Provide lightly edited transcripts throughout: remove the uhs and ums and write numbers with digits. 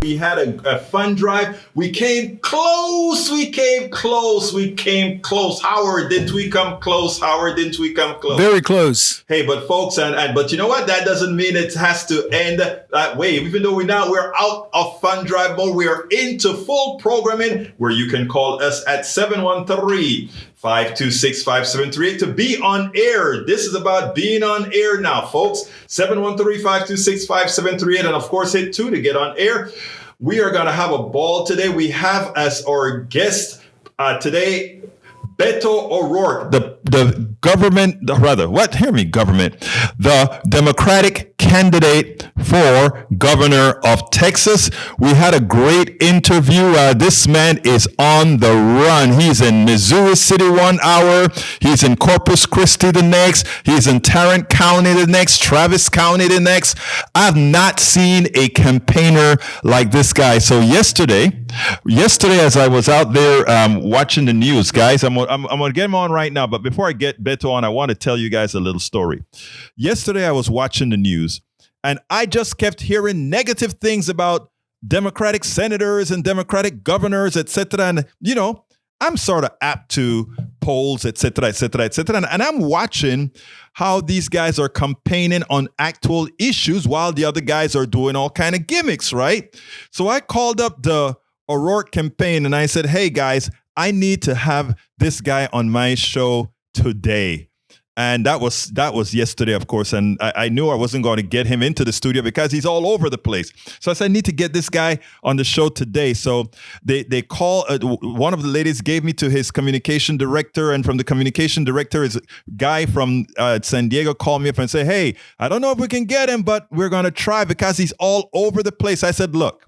We had a fun drive. We came close. We came close. We came close. Howard, didn't we come close? Howard, didn't we come close? Very close. Hey, but folks, but you know what? That doesn't mean it has to end that way. Even though we're out of fun drive mode, we are into full programming where you can call us at 713-526-5738 to be on air. This is about being on air now, folks. 713-526-5738. And of course, hit 2 to get on air. We are going to have a ball today. We have as our guest today, Beto O'Rourke, the Democratic candidate for governor of Texas. We had a great interview. This man is on the run. He's in Missouri City 1 hour. He's in Corpus Christi the next. He's in Tarrant County the next. Travis County the next. I've not seen a campaigner like this guy. So yesterday as I was out there watching the news, guys, I'm going to get him on right now. But before I get Beto on, I want to tell you guys a little story. Yesterday, I was watching the news, and I just kept hearing negative things about Democratic senators and Democratic governors, et cetera. And, I'm sort of apt to polls, et cetera, et cetera, et cetera. And I'm watching how these guys are campaigning on actual issues while the other guys are doing all kind of gimmicks, right? So I called up the O'Rourke campaign and I said, hey, guys, I need to have this guy on my show today. And that was yesterday, of course. And I knew I wasn't going to get him into the studio because he's all over the place. So I said, I need to get this guy on the show today. So they call, one of the ladies gave me to his communication director. And from the communication director, is a guy from San Diego called me up and said, hey, I don't know if we can get him, but we're going to try because he's all over the place. I said, look,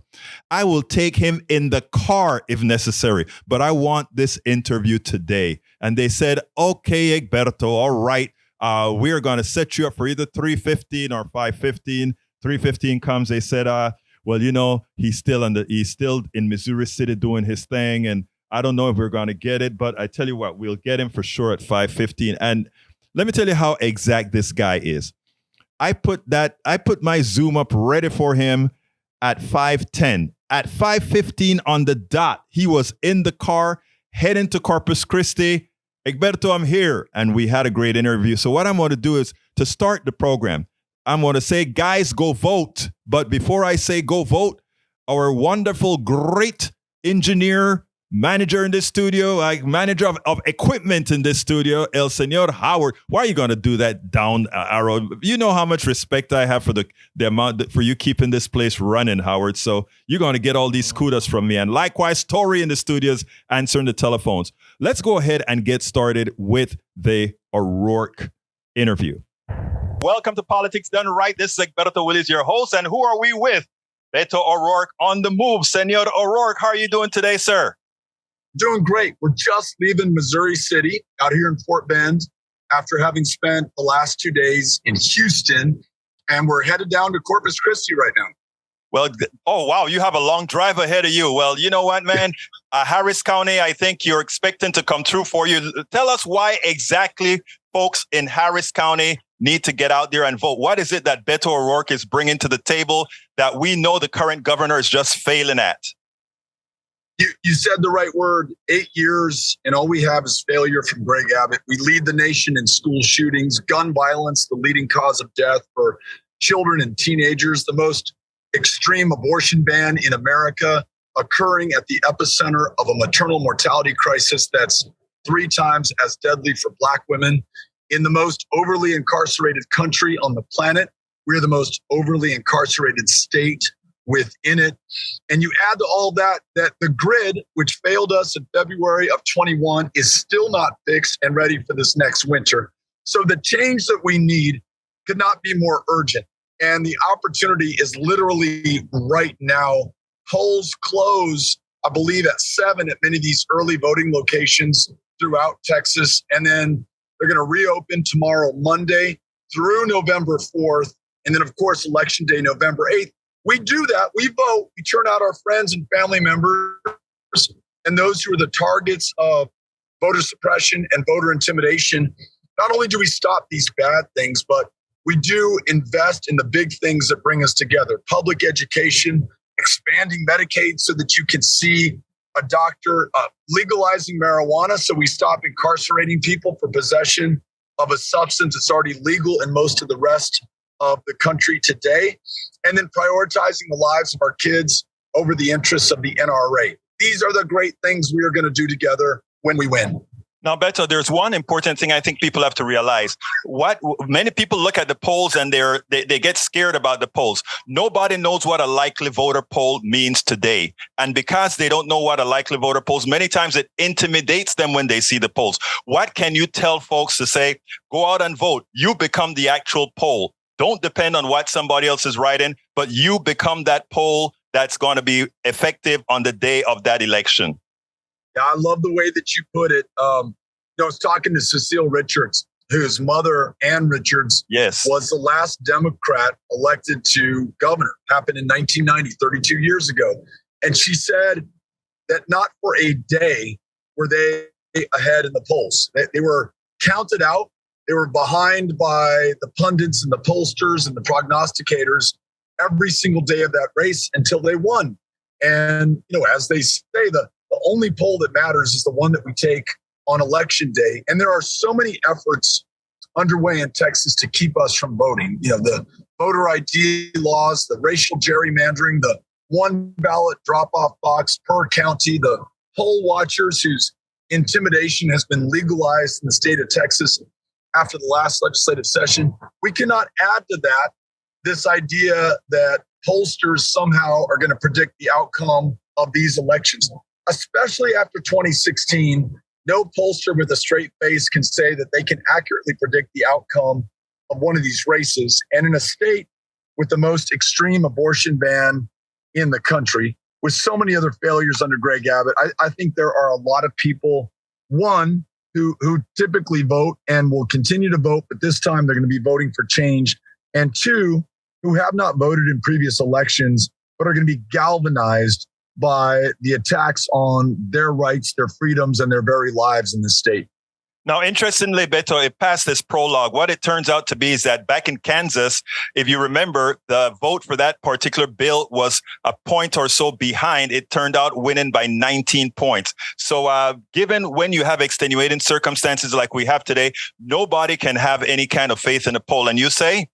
I will take him in the car if necessary, but I want this interview today. And they said, okay, Egberto, all right. We're going to set you up for either 3:15 or 5:15. 3:15 comes. They said, well, he's still in Missouri City doing his thing. And I don't know if we're going to get it, but I tell you what, we'll get him for sure at 5:15. And let me tell you how exact this guy is. I put my Zoom up ready for him at 5:10. At 5:15 on the dot, he was in the car heading to Corpus Christi. Egberto, I'm here. And we had a great interview. So what I'm going to do is to start the program, I'm going to say, guys, go vote. But before I say go vote, our wonderful, great engineer, manager in this studio, manager of equipment in this studio, El Senor Howard. Why are you going to do that down arrow? You know how much respect I have for the amount for you keeping this place running, Howard. So you're going to get all these kudos from me. And likewise, Tori in the studios answering the telephones. Let's go ahead and get started with the O'Rourke interview. Welcome to Politics Done Right. This is Beto Willis, your host. And who are we with? Beto O'Rourke on the move. Senor O'Rourke, how are you doing today, sir? Doing great. We're just leaving Missouri City out here in Fort Bend after having spent the last 2 days in Houston, and we're headed down to Corpus Christi right now. Well, oh, wow, you have a long drive ahead of you. Well, you know what, man? Harris County, I think you're expecting to come through for you. Tell us why exactly folks in Harris County need to get out there and vote. What is it that Beto O'Rourke is bringing to the table that we know the current governor is just failing at? You said the right word, 8 years, and all we have is failure from Greg Abbott. We lead the nation in school shootings, gun violence, the leading cause of death for children and teenagers, the most extreme abortion ban in America, occurring at the epicenter of a maternal mortality crisis that's 3 times as deadly for Black women. In the most overly incarcerated country on the planet, we're the most overly incarcerated state within it. And you add to all that the grid, which failed us in February of 21, is still not fixed and ready for this next winter. So the change that we need could not be more urgent. And the opportunity is literally right now. Polls close, I believe, at 7 at many of these early voting locations throughout Texas. And then they're going to reopen tomorrow, Monday, through November 4th. And then, of course, Election Day, November 8th. We do that. We vote. We turn out our friends and family members and those who are the targets of voter suppression and voter intimidation. Not only do we stop these bad things, but we do invest in the big things that bring us together. Public education, expanding Medicaid so that you can see a doctor, legalizing marijuana so we stop incarcerating people for possession of a substance that's already legal in most of the rest of the country today, and then prioritizing the lives of our kids over the interests of the NRA. These are the great things we are going to do together when we win. Now, Beto, there's one important thing I think people have to realize. What many people look at the polls and they get scared about the polls. Nobody knows what a likely voter poll means today. And because they don't know what a likely voter polls, many times it intimidates them when they see the polls. What can you tell folks to say, go out and vote? You become the actual poll. Don't depend on what somebody else is writing, but you become that poll that's going to be effective on the day of that election. Yeah, I love the way that you put it. I was talking to Cecile Richards, whose mother, Ann Richards, was the last Democrat elected to governor. Happened in 1990, 32 years ago. And she said that not for a day were they ahead in the polls. They were counted out. They were behind by the pundits and the pollsters and the prognosticators every single day of that race until they won. And, as they say, the only poll that matters is the one that we take on election day. And there are so many efforts underway in Texas to keep us from voting. The voter ID laws, the racial gerrymandering, the one ballot drop-off box per county, the poll watchers whose intimidation has been legalized in the state of Texas after the last legislative session. We cannot add to that this idea that pollsters somehow are going to predict the outcome of these elections. Especially after 2016, no pollster with a straight face can say that they can accurately predict the outcome of one of these races. And in a state with the most extreme abortion ban in the country, with so many other failures under Greg Abbott, I think there are a lot of people, one, who typically vote and will continue to vote, but this time they're going to be voting for change. And two, who have not voted in previous elections, but are going to be galvanized by the attacks on their rights, their freedoms, and their very lives in this state. Now, interestingly, Beto, it passed this prologue. What it turns out to be is that back in Kansas, if you remember, the vote for that particular bill was a point or so behind. It turned out winning by 19 points. So given when you have extenuating circumstances like we have today, nobody can have any kind of faith in a poll. And you say?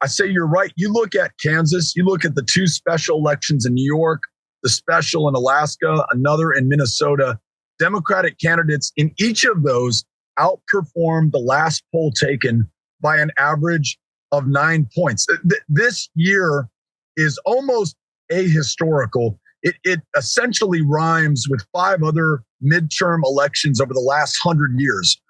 I say you're right. You look at Kansas, you look at the two special elections in New York, the special in Alaska, another in Minnesota. Democratic candidates in each of those outperformed the last poll taken by an average of 9 points. This year is almost ahistorical. It essentially rhymes with 5 other midterm elections over the last 100 years.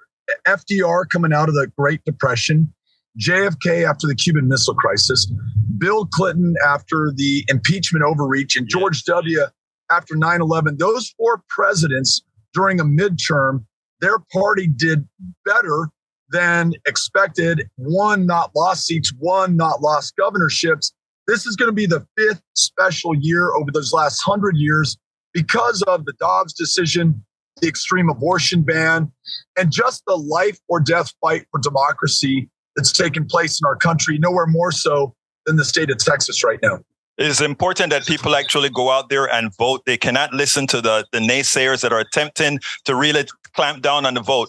FDR coming out of the Great Depression, JFK after the Cuban Missile Crisis, Bill Clinton after the impeachment overreach, and George W. after 9/11. Those 4 presidents during a midterm, their party did better than expected. Won, not lost seats, won, not lost governorships. This is going to be the 5th special year over those last 100 years because of the Dobbs decision, the extreme abortion ban, and just the life or death fight for democracy that's taken place in our country, nowhere more so than the state of Texas right now. It is important that people actually go out there and vote. They cannot listen to the naysayers that are attempting to really clamp down on the vote.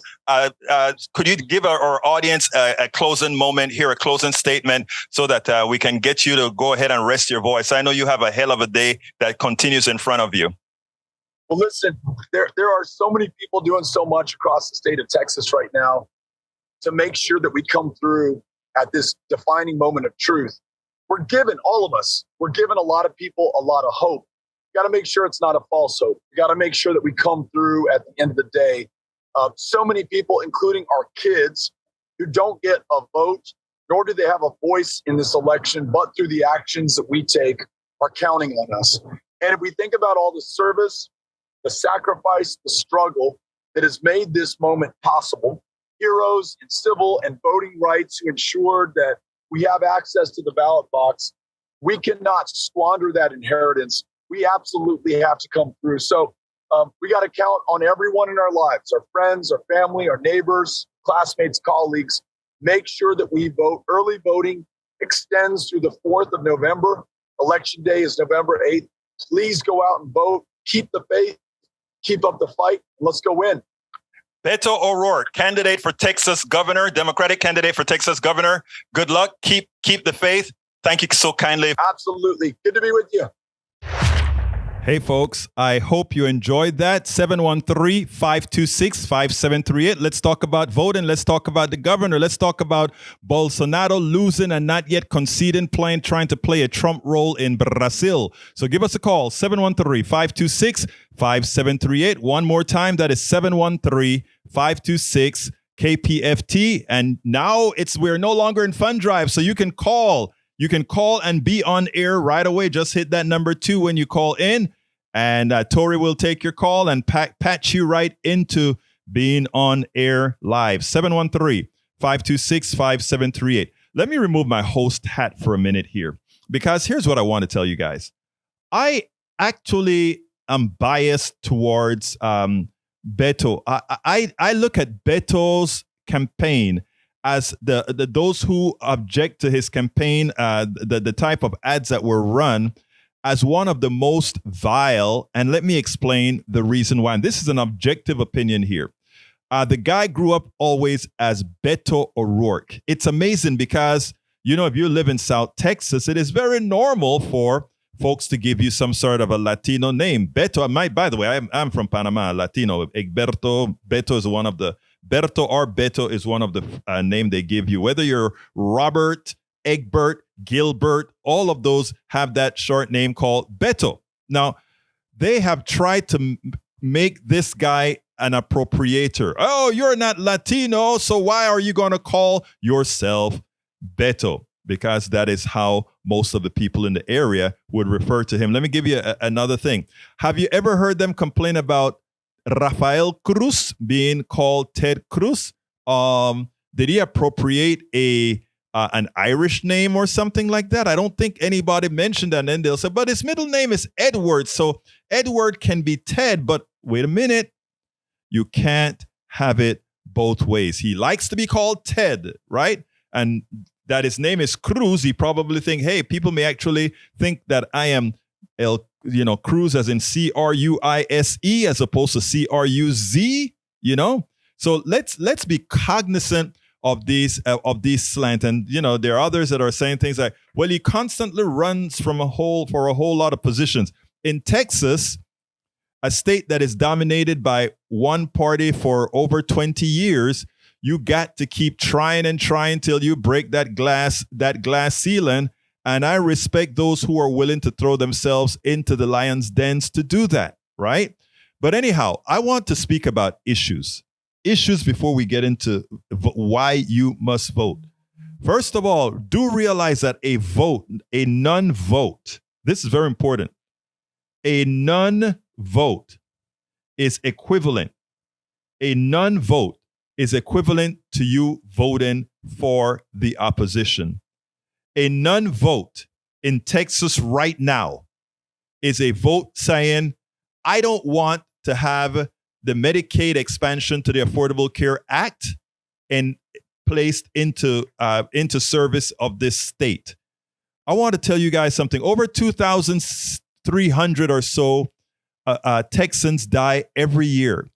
Could you give our audience a closing moment here, a closing statement, so that we can get you to go ahead and rest your voice? I know you have a hell of a day that continues in front of you. Well, listen, there are so many people doing so much across the state of Texas right now to make sure that we come through at this defining moment of truth. We're given, all of us, we're given a lot of people a lot of hope. You got to make sure it's not a false hope. You got to make sure that we come through at the end of the day. So many people, including our kids, who don't get a vote, nor do they have a voice in this election, but through the actions that we take, are counting on us. And if we think about all the service, the sacrifice, the struggle that has made this moment possible, heroes in civil and voting rights who ensured that we have access to the ballot box, we cannot squander that inheritance. We absolutely have to come through. So we got to count on everyone in our lives, our friends, our family, our neighbors, classmates, colleagues. Make sure that we vote. Early voting extends through the 4th of November. Election day is November 8th. Please go out and vote. Keep the faith. Keep up the fight. Let's go win. Beto O'Rourke, candidate for Texas governor, Democratic candidate for Texas governor. Good luck. Keep the faith. Thank you so kindly. Absolutely. Good to be with you. Hey, folks, I hope you enjoyed that. 713-526-5738. Let's talk about voting. Let's talk about the governor. Let's talk about Bolsonaro losing and not yet conceding, trying to play a Trump role in Brazil. So give us a call, 713-526-5738. One more time, that is 713-526 KPFT. And now we're no longer in fund drive, so you can call. You can call and be on air right away. Just hit that number 2 when you call in, and Tori will take your call and patch you right into being on air live. 713-526-5738. Let me remove my host hat for a minute here, because here's what I want to tell you guys. I actually am biased towards Beto. I look at Beto's campaign as the those who object to his campaign, the type of ads that were run, as one of the most vile. And let me explain the reason why. And this is an objective opinion here. The guy grew up always as Beto O'Rourke. It's amazing because, if you live in South Texas, it is very normal for folks to give you some sort of a Latino name. Beto, by the way, I'm from Panama, Latino. Egberto, Beto is one of the Berto or Beto is one of the name they give you. Whether you're Robert, Egbert, Gilbert, all of those have that short name called Beto. Now, they have tried to make this guy an appropriator. Oh, you're not Latino, so why are you going to call yourself Beto? Because that is how most of the people in the area would refer to him. Let me give you another thing. Have you ever heard them complain about Rafael Cruz being called Ted Cruz? Did he appropriate an Irish name or something like that? I don't think anybody mentioned that. And then they'll say, but his middle name is Edward, so Edward can be Ted. But wait a minute, you can't have it both ways. He likes to be called Ted, right? And that his name is Cruz. He probably think, hey, people may actually think that I am Cruz as in Cruise as opposed to Cruz, So let's be cognizant of these slant. And, there are others that are saying things like, well, he constantly runs for a whole lot of positions. In Texas, a state that is dominated by one party for over 20 years, you got to keep trying and trying till you break that glass ceiling. And I respect those who are willing to throw themselves into the lion's dens to do that, right? But anyhow, I want to speak about issues before we get into why you must vote. First of all, do realize that a non-vote, this is very important. A non-vote is equivalent. A non-vote is equivalent to you voting for the opposition. A non-vote in Texas right now is a vote saying, I don't want to have the Medicaid expansion to the Affordable Care Act and placed into service of this state. I want to tell you guys something. Over 2,300 or so Texans die every year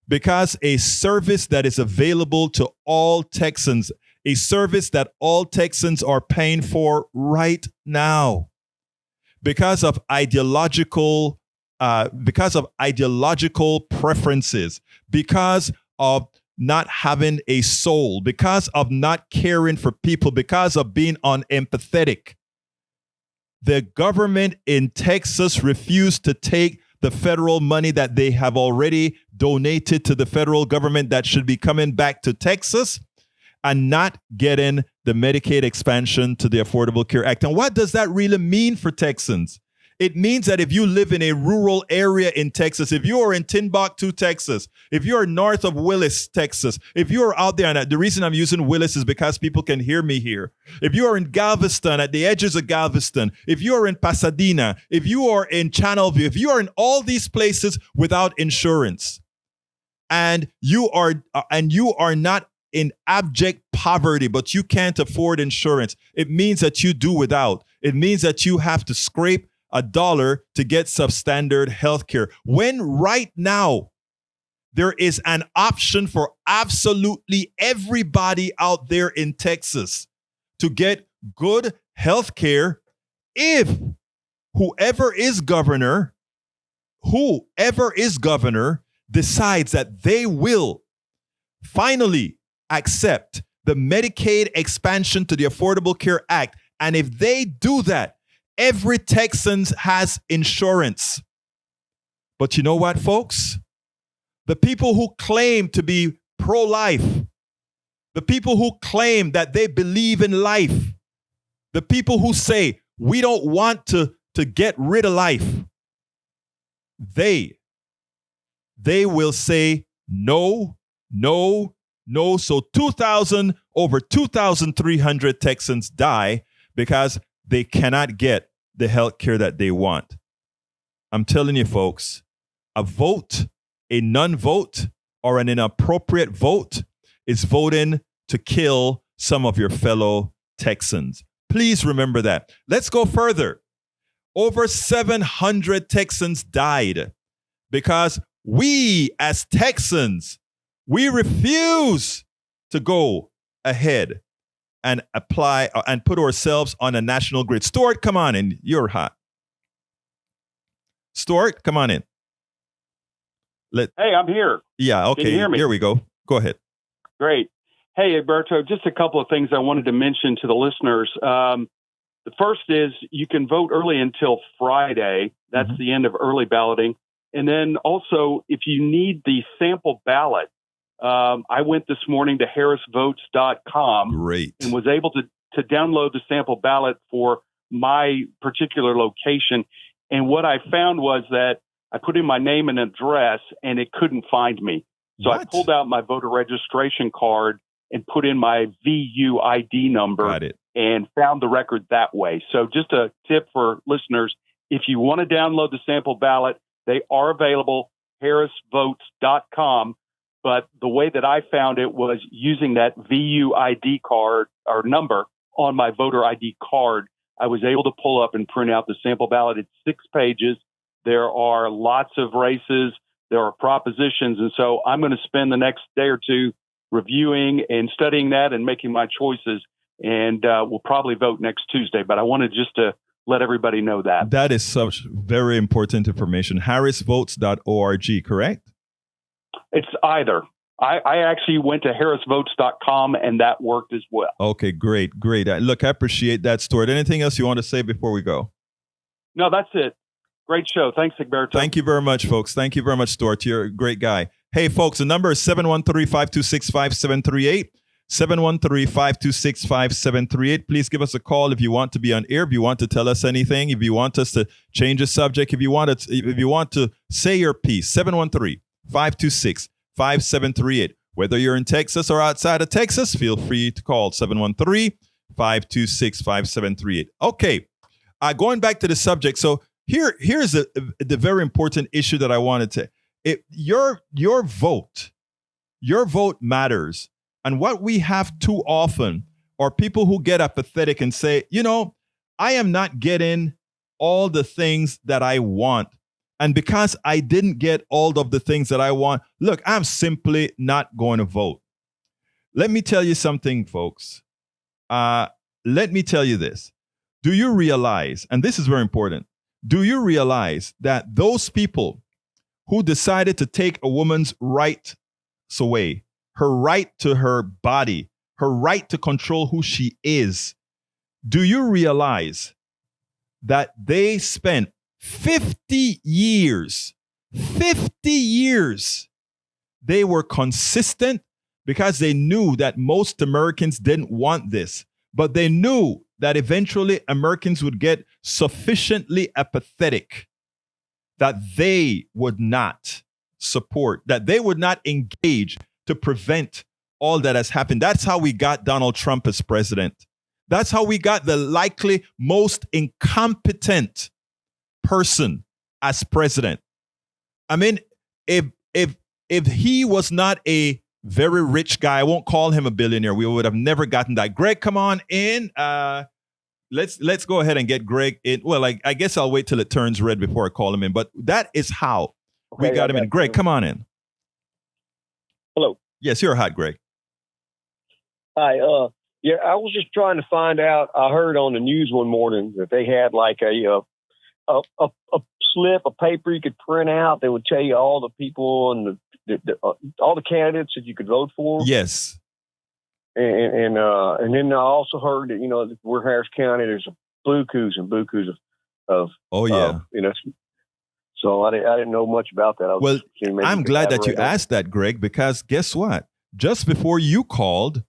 because a service that is available to all Texans, a service that all Texans are paying for right now, because of ideological preferences, because of not having a soul, because of not caring for people, because of being unempathetic. The government in Texas refused to take the federal money that they have already donated to the federal government that should be coming back to Texas and not getting the Medicaid expansion to the Affordable Care Act. And what does that really mean for Texans? It means that if you live in a rural area in Texas, if you are in Timbuktu, Texas, if you're north of Willis, Texas, if you are out there, and the reason I'm using Willis is because people can hear me here. If you are in Galveston, at the edges of Galveston, if you are in Pasadena, if you are in Channelview, if you are in all these places without insurance, and you are not in abject poverty, but you can't afford insurance, it means that you do without. It means that you have to scrape $1 to get substandard health care. When right now, there is an option for absolutely everybody out there in Texas to get good health care if whoever is governor decides that they will finally accept the Medicaid expansion to the Affordable Care Act. And if they do that, every Texan has insurance. But you know what, folks? The people who claim to be pro-life, the people who claim that they believe in life, the people who say we don't want to get rid of life, they will say no, no, no. So over 2,300 Texans die because they cannot get the health care that they want. I'm telling you, folks, a vote, a non-vote, or an inappropriate vote is voting to kill some of your fellow Texans. Please remember that. Let's go further. Over 700 Texans died because we as Texans, we refuse to go ahead and apply and put ourselves on a national grid. Stuart, come on in. You're hot. Stuart, come on in. Hey, I'm here. Yeah, okay. Can you hear me? Here we go. Go ahead. Great. Hey, Beto, just a couple of things I wanted to mention to the listeners. The first is you can vote early until Friday. That's the end of early balloting. And then also, if you need the sample ballot, I went this morning to harrisvotes.com. Great. And was able to download the sample ballot for my particular location. And what I found was that I put in my name and address, and it couldn't find me. So I pulled out my voter registration card and put in my VU ID number and found the record that way. So just a tip for listeners, if you want to download the sample ballot, they are available, harrisvotes.com. But the way that I found it was using that VU ID card or number on my voter ID card. I was able to pull up and print out the sample ballot. It's 6 pages. There are lots of races. There are propositions. And so I'm going to spend the next day or two reviewing and studying that and making my choices. And we'll probably vote next Tuesday. But I wanted just to let everybody know that. That is such very important information. harrisvotes.org, correct? It's either. I actually went to harrisvotes.com and that worked as well. Okay, great. Look, I appreciate that, Stuart. Anything else you want to say before we go? No, that's it. Great show. Thanks, Egberto. Thank you very much, folks. Thank you very much, Stuart. You're a great guy. Hey, folks, the number is 713-526-5738. 713-526-5738. Please give us a call if you want to be on air, if you want to tell us anything, if you want us to change the subject, if you want to say your piece. 713-526-5738. Whether you're in Texas or outside of Texas, feel free to call 713-526-5738. Okay, going back to the subject. So here's the very important issue that I wanted to. Your vote matters. And what we have too often are people who get apathetic and say, I am not getting all the things that I want. And because I didn't get all of the things that I want, look, I'm simply not going to vote. Let me tell you something, folks. Let me tell you this. Do you realize, and this is very important, do you realize that those people who decided to take a woman's rights away, her right to her body, her right to control who she is, do you realize that they spent 50 years, they were consistent because they knew that most Americans didn't want this, but they knew that eventually Americans would get sufficiently apathetic that they would not support, that they would not engage to prevent all that has happened. That's how we got Donald Trump as president. That's how we got the likely most incompetent person as president. I mean, if he was not a very rich guy, I won't call him a billionaire, we would have never gotten that. Greg, come on in. let's go ahead and get Greg in. Well, I guess I'll wait till it turns red before I call him in. But that is how we got him in. Greg, come on in. Hello. Yes, you're hot, Greg. Hi. Yeah, I was just trying to find out. I heard on the news one morning that they had like a slip, a paper you could print out that would tell you all the people and all the candidates that you could vote for. Yes. And then I also heard that we're Harris County. There's bukus and bukus of so I didn't know much about that. I'm glad that you asked that, Greg, because guess what? Just before you called,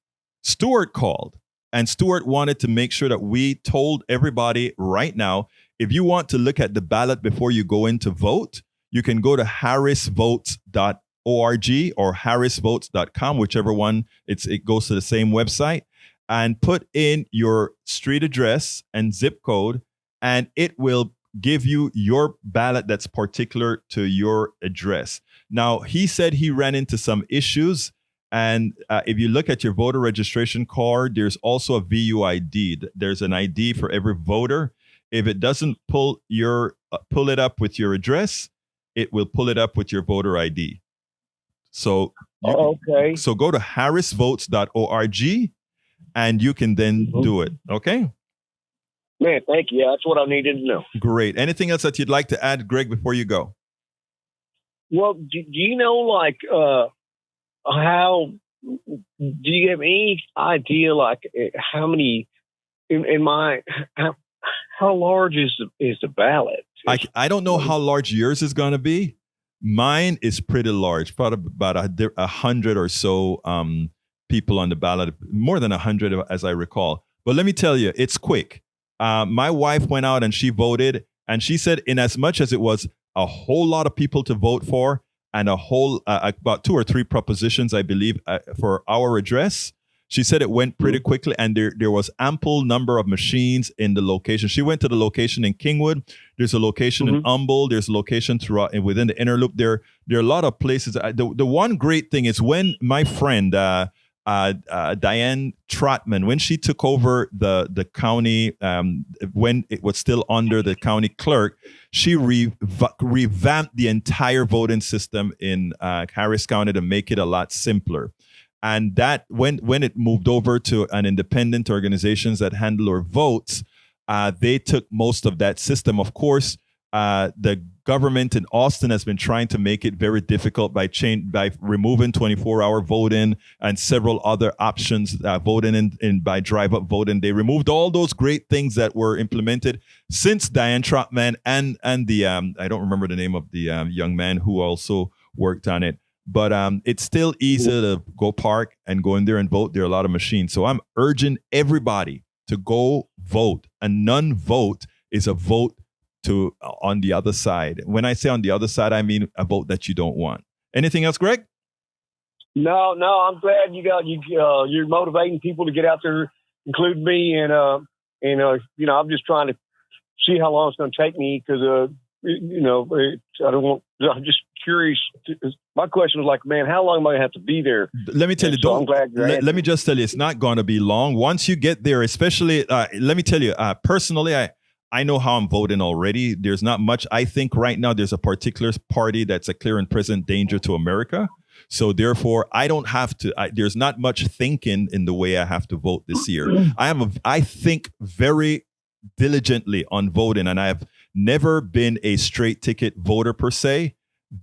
Stuart called, and Stuart wanted to make sure that we told everybody right now, if you want to look at the ballot before you go in to vote, you can go to harrisvotes.org or harrisvotes.com, whichever one. It goes to the same website, and put in your street address and zip code, and it will give you your ballot that's particular to your address. Now, he said he ran into some issues. And if you look at your voter registration card, there's also a VUID. There's an ID for every voter. If it doesn't pull it up with your address, it will pull it up with your voter ID. So okay. So go to harrisvotes.org and you can then do it. Okay. Man, thank you. That's what I needed to know. Great. Anything else that you'd like to add, Greg, before you go? Well, do you know how, do you have any idea how many how large is the ballot? I don't know how large yours is going to be. Mine is pretty large, probably about 100 or so people on the ballot, more than 100 as I recall. But let me tell you, it's quick. My wife went out and she voted, and she said in as much as it was a whole lot of people to vote for, and a whole about 2 or 3 propositions, I believe, for our address. She said it went pretty quickly, and there was ample number of machines in the location. She went to the location in Kingwood. There's a location in Humble. There's a location throughout and within the inner loop. There are a lot of places. The one great thing is when my friend Diane Trotman, when she took over the county, when it was still under the county clerk, she revamped the entire voting system in Harris County to make it a lot simpler. And that when it moved over to an independent organizations that handle our votes, they took most of that system. Of course, the government in Austin has been trying to make it very difficult by removing 24-hour voting and several other options, voting in by drive-up voting. They removed all those great things that were implemented since Diane Trotman and the I don't remember the name of the young man who also worked on it. But it's still easy to go park and go in there and vote. There are a lot of machines. So I'm urging everybody to go vote. A non-vote is a vote on the other side. When I say on the other side, I mean a vote that you don't want. Anything else, Greg? No. I'm glad you're motivating people to get out there, including me. And I'm just trying to see how long it's going to take me because I'm just curious. My question was man, how long am I going to have to be there? Let me tell you, let me just tell you, it's not going to be long. Once you get there, especially, let me tell you, personally, I know how I'm voting already. There's not much. I think right now there's a particular party that's a clear and present danger to America. So therefore, I don't have to, there's not much thinking in the way I have to vote this year. I think very diligently on voting, and I have never been a straight ticket voter per se.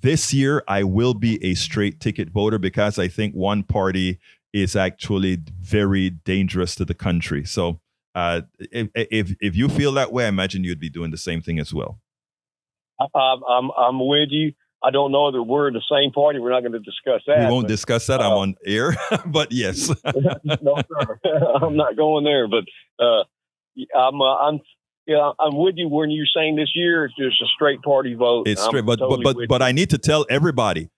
This year, I will be a straight ticket voter because I think one party is actually very dangerous to the country. So if you feel that way, I imagine you'd be doing the same thing as well. I'm with you. I don't know that we're in the same party. We're not going to discuss that. We won't discuss that. I'm on air, but yes. No, sir. I'm not going there, but I'm with you when you're saying this year it's just a straight party vote. It's straight, but I need to tell everybody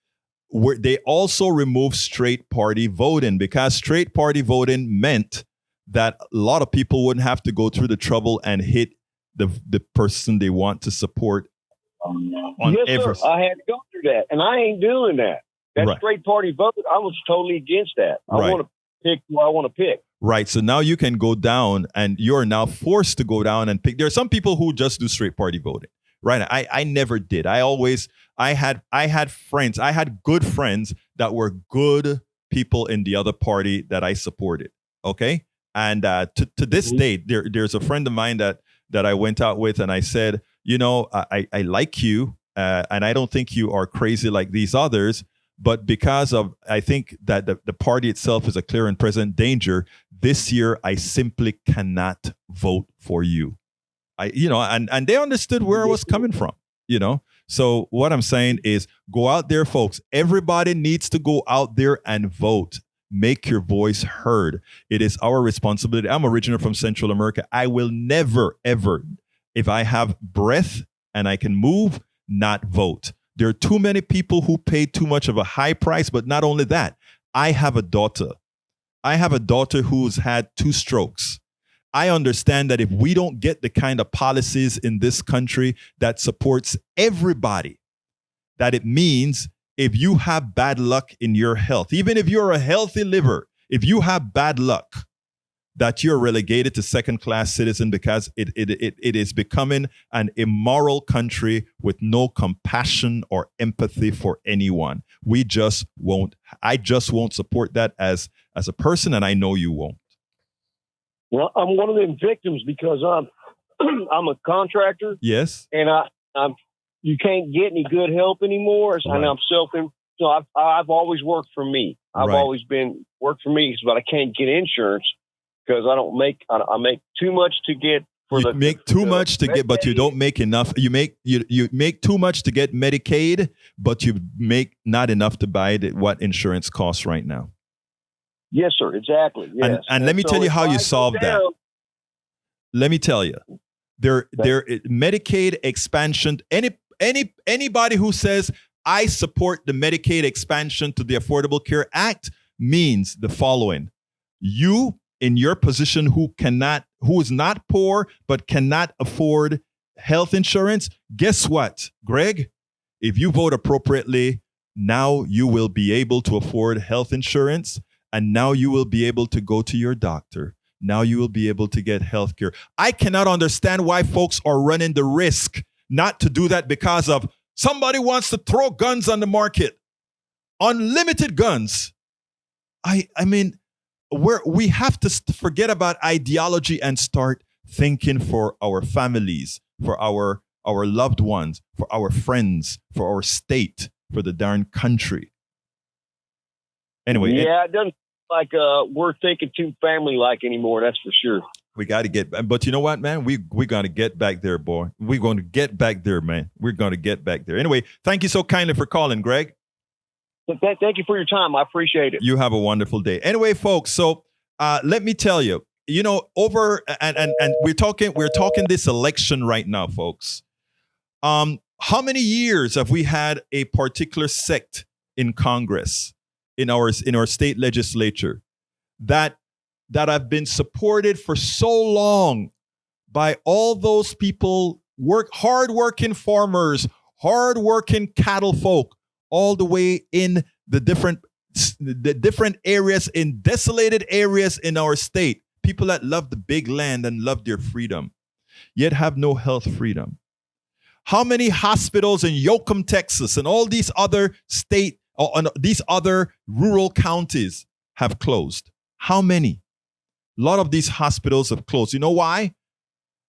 they also removed straight party voting because straight party voting meant that a lot of people wouldn't have to go through the trouble and hit the person they want to support. Yes, sir. I had to go through that, and I ain't doing that. That straight party vote, I was totally against that. I want to pick who I want to pick. Right. So now you can go down, and you're now forced to go down and pick. There are some people who just do straight party voting. Right. I never did. I had friends. I had good friends that were good people in the other party that I supported. Okay. And to this day, there's a friend of mine that I went out with, and I said, I like you, and I don't think you are crazy like these others. But because of, I think that the party itself is a clear and present danger, this year I simply cannot vote for you. And they understood where I was coming from, So what I'm saying is, go out there, folks. Everybody needs to go out there and vote. Make your voice heard. It is our responsibility. I'm originally from Central America. I will never, ever, if I have breath and I can move, not vote. There are too many people who pay too much of a high price, but not only that, I have a daughter. Who's had 2 strokes. I understand that if we don't get the kind of policies in this country that supports everybody, that it means if you have bad luck in your health, even if you're a healthy liver, if you have bad luck, that you're relegated to second-class citizen, because it is becoming an immoral country with no compassion or empathy for anyone. I just won't support that as a person, and I know you won't. Well, I'm one of them victims because I'm a contractor. Yes. And you can't get any good help anymore. Right. And I'm I've always worked for me. I've always been worked for me, but I can't get insurance because I make too much to get. You make too much to get, but you don't make enough. You make too much to get Medicaid, but you make not enough to buy what insurance costs right now. Yes, sir. Exactly. Yes. And let me tell you how you solve that. Let me tell you, there Medicaid expansion. Anybody who says I support the Medicaid expansion to the Affordable Care Act means the following: you, in your position, who is not poor but cannot afford health insurance, guess what, Greg? If you vote appropriately, now you will be able to afford health insurance, and now you will be able to go to your doctor. Now you will be able to get health care. I cannot understand why folks are running the risk not to do that because of somebody wants to throw guns on the market. Unlimited guns. I mean, we have to forget about ideology and start thinking for our families, for our loved ones, for our friends, for our state, for the darn country. Anyway. Yeah, it doesn't like we're thinking too family-like anymore, that's for sure. We got to get, but you know what, man? We're going to get back there, boy. We're going to get back there, man. We're going to get back there. Anyway, thank you so kindly for calling, Greg. Thank you for your time. I appreciate it. You have a wonderful day. Anyway, folks, so let me tell you, over and we're talking this election right now, folks. How many years have we had a particular sect in Congress, in our state legislature, that have been supported for so long by all those people, hardworking farmers, hardworking cattle folk, all the way in the different areas, in desolated areas in our state, people that love the big land and love their freedom, yet have no health freedom. How many hospitals in Yoakum, Texas, and all these other these other rural counties have closed? How many? A lot of these hospitals have closed. You know why?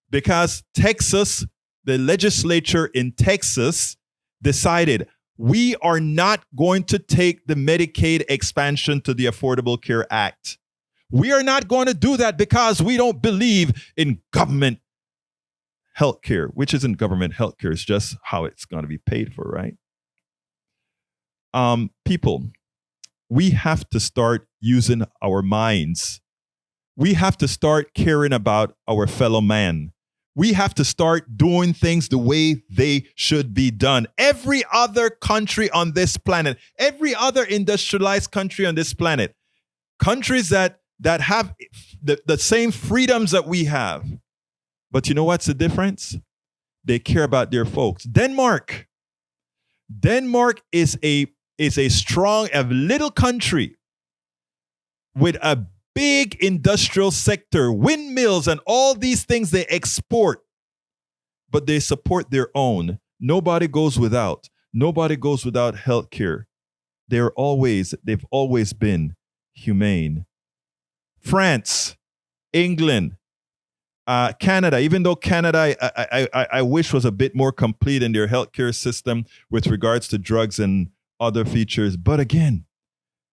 Because Texas, the legislature in Texas decided, we are not going to take the Medicaid expansion to the Affordable Care Act. We are not going to do that because we don't believe in government health care, which isn't government health care. It's just how it's going to be paid for, right? People, we have to start using our minds. We have to start caring about our fellow man. We have to start doing things the way they should be done. Every other country on this planet, every other industrialized country on this planet, countries that have the same freedoms that we have. But you know what's the difference? They care about their folks. Denmark is a little country with a big industrial sector, windmills and all these things they export, but they support their own. Nobody goes without. Nobody goes without health care. They've always been humane. France, England, Canada, even though Canada, I wish was a bit more complete in their healthcare system with regards to drugs and other features. But again,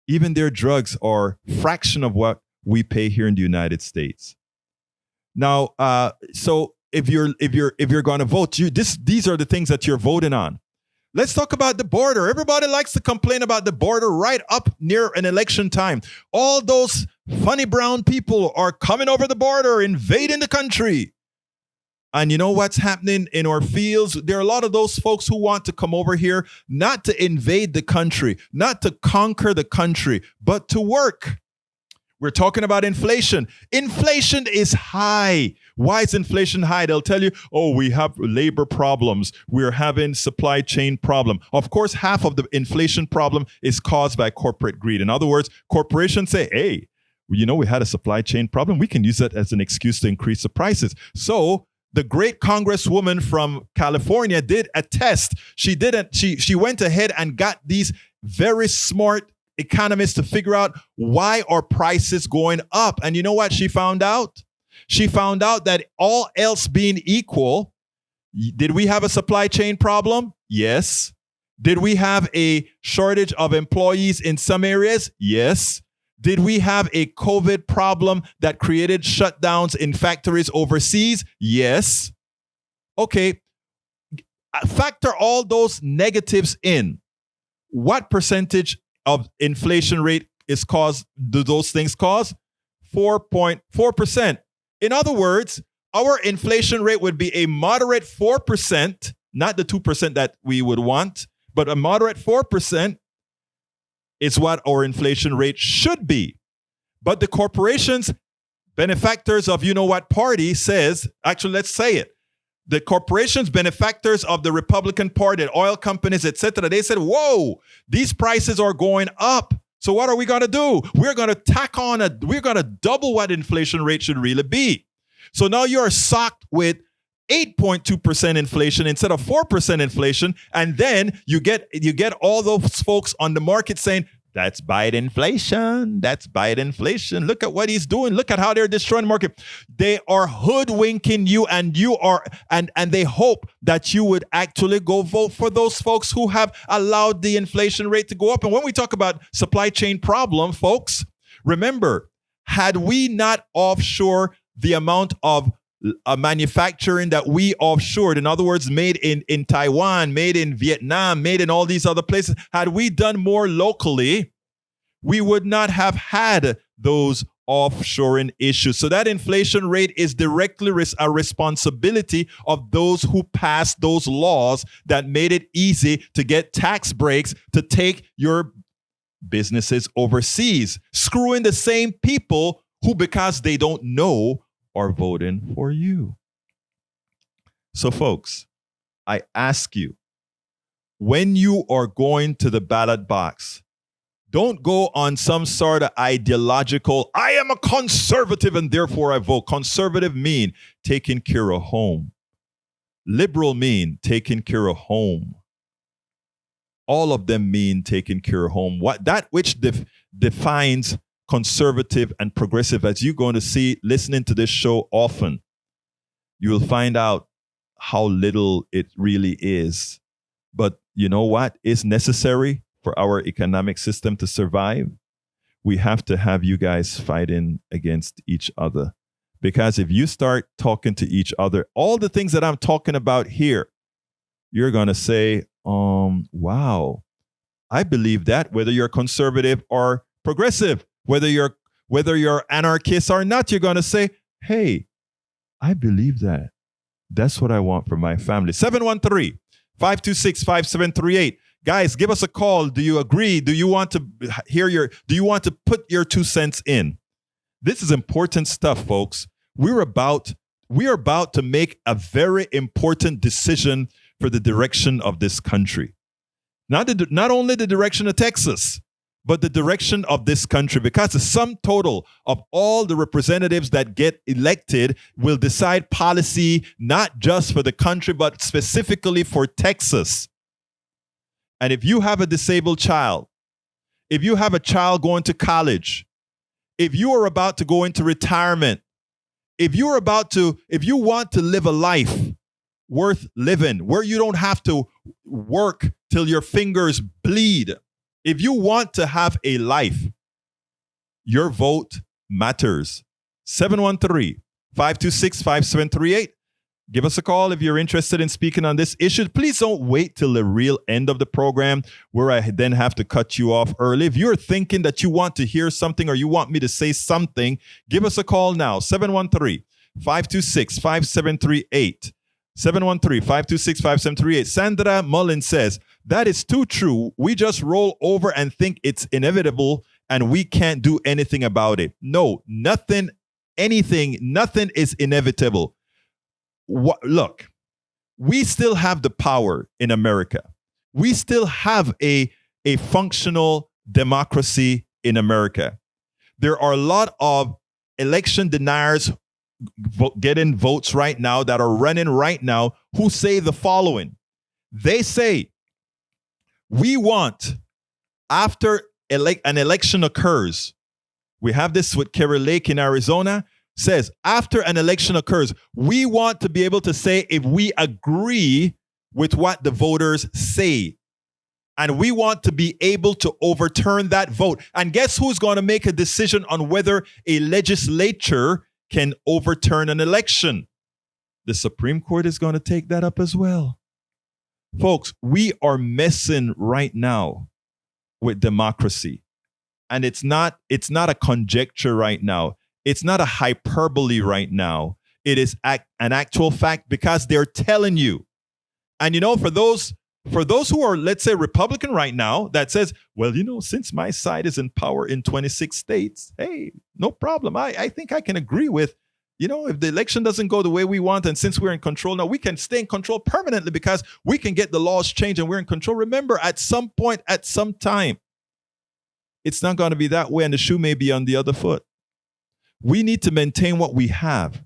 even their drugs are a fraction of what we pay here in the United States. Now, so if you're going to vote, these are the things that you're voting on. Let's talk about the border. Everybody likes to complain about the border right up near an election time. All those funny brown people are coming over the border, invading the country. And you know what's happening in our fields? There are a lot of those folks who want to come over here, not to invade the country, not to conquer the country, but to work. We're talking about inflation. Inflation is high. Why is inflation high? They'll tell you, oh, we have labor problems. We're having supply chain problem. Of course, half of the inflation problem is caused by corporate greed. In other words, corporations say, hey, you know, we had a supply chain problem. We can use that as an excuse to increase the prices. So the great congresswoman from California did a test. She went ahead and got these very smart economists to figure out why are prices going up. And you know what she found out? She found out that all else being equal, did we have a supply chain problem? Yes. Did we have a shortage of employees in some areas? Yes. Did we have a COVID problem that created shutdowns in factories overseas? Yes. Okay. Factor all those negatives in. What percentage of inflation rate do those things cause? 4.4%. In other words, our inflation rate would be a moderate 4%, not the 2% that we would want, but a moderate 4% is what our inflation rate should be. But the corporations, benefactors of you know what party says, actually, let's say it. The corporations, benefactors of the Republican Party, oil companies, etc., they said, whoa, these prices are going up. So what are we going to do? We're going to we're going to double what inflation rate should really be. So now you're socked with 8.2% inflation instead of 4% inflation. And then you get all those folks on the market saying, that's Biden inflation. That's Biden inflation. Look at what he's doing. Look at how they're destroying the market. They are hoodwinking you, and they hope that you would actually go vote for those folks who have allowed the inflation rate to go up. And when we talk about supply chain problem, folks, remember, had we not offshore the amount of manufacturing that we offshored, in other words, made in Taiwan, made in Vietnam, made in all these other places, had we done more locally, we would not have had those offshoring issues. So that inflation rate is directly a responsibility of those who passed those laws that made it easy to get tax breaks to take your businesses overseas, screwing the same people who, because they don't know, are voting for you. So, folks, I ask you, when you are going to the ballot box, don't go on some sort of ideological, I am a conservative and therefore I vote. Conservative mean taking care of home. Liberal mean taking care of home. All of them mean taking care of home. That which defines conservative and progressive, as you're going to see listening to this show often, you will find out how little it really is. But you know what is necessary for our economic system to survive? We have to have you guys fighting against each other. Because if you start talking to each other, all the things that I'm talking about here, you're going to say, wow, I believe that, whether you're conservative or progressive. Whether you're anarchist or not, you're going to say, hey, I believe that. That's what I want for my family. 713-526-5738. Guys, give us a call. Do you agree? Do you want to put your 2 cents in? This is important stuff, folks. We're about to make a very important decision for the direction of this country. Not only the direction of Texas, but the direction of this country, because the sum total of all the representatives that get elected will decide policy, not just for the country, but specifically for Texas. And if you have a disabled child, if you have a child going to college, if you are about to go into retirement, if you want to live a life worth living, where you don't have to work till your fingers bleed, if you want to have a life, your vote matters. 713-526-5738. Give us a call if you're interested in speaking on this issue. Please don't wait till the real end of the program where I then have to cut you off early. If you're thinking that you want to hear something or you want me to say something, give us a call now. 713-526-5738. 713-526-5738. Sandra Mullen says, that is too true. We just roll over and think it's inevitable and we can't do anything about it. No, nothing is inevitable. Look, we still have the power in America. We still have a functional democracy in America. There are a lot of election deniers getting votes right now that are running right now who say the following. They say, we want, after an election occurs, we have this with Kerry Lake in Arizona, says after an election occurs, we want to be able to say if we agree with what the voters say. And we want to be able to overturn that vote. And guess who's going to make a decision on whether a legislature can overturn an election? The Supreme Court is going to take that up as well. Folks, we are messing right now with democracy. And it's not a conjecture right now. It's not a hyperbole right now. It is an actual fact because they're telling you. And for those who are, let's say, Republican right now, that says, well, since my side is in power in 26 states, hey, no problem. I think I can agree with, if the election doesn't go the way we want, and since we're in control now, we can stay in control permanently because we can get the laws changed and we're in control. Remember, at some point, at some time, it's not going to be that way and the shoe may be on the other foot. We need to maintain what we have,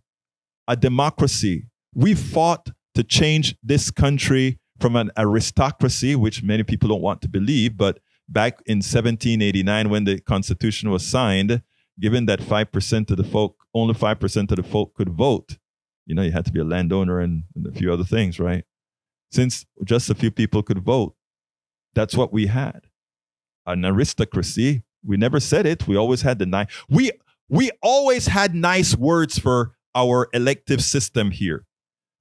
a democracy. We fought to change this country from an aristocracy, which many people don't want to believe, but back in 1789 when the Constitution was signed, given that 5% of the folk, only 5% of the folk could vote, you had to be a landowner and a few other things, right? Since just a few people could vote, that's what we had. An aristocracy. We never said it. We always had we always had nice words for our elective system here.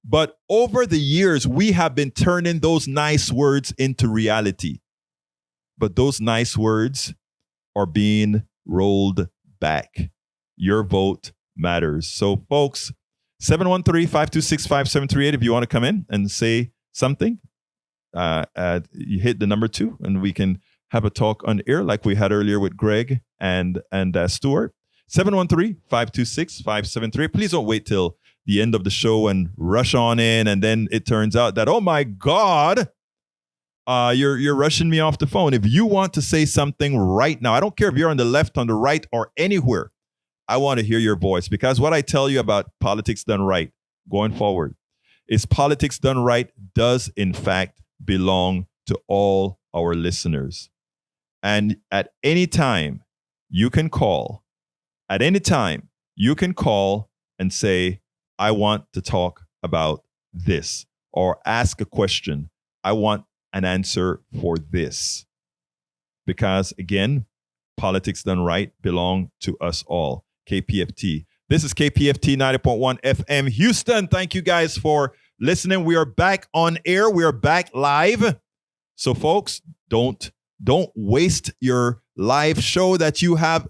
But over the years, we have been turning those nice words into reality. But those nice words are being rolled back. Your vote matters. So, folks, 713-526-5738, if you want to come in and say something, you hit the number 2, and we can have a talk on air like we had earlier with Greg and Stuart. 713-526-5738. Please don't wait till the end of the show and rush on in, and then it turns out that, oh my God, you're rushing me off the phone. If you want to say something right now, I don't care if you're on the left, on the right, or anywhere, I want to hear your voice, because what I tell you about politics done right going forward is politics done right does in fact belong to all our listeners. And at any time you can call. At any time, you can call and say, I want to talk about this, or ask a question. I want an answer for this. Because again, politics done right belong to us all. KPFT. This is KPFT 90.1 FM Houston. Thank you guys for listening. We are back on air. We are back live. So folks, don't waste your live show that you have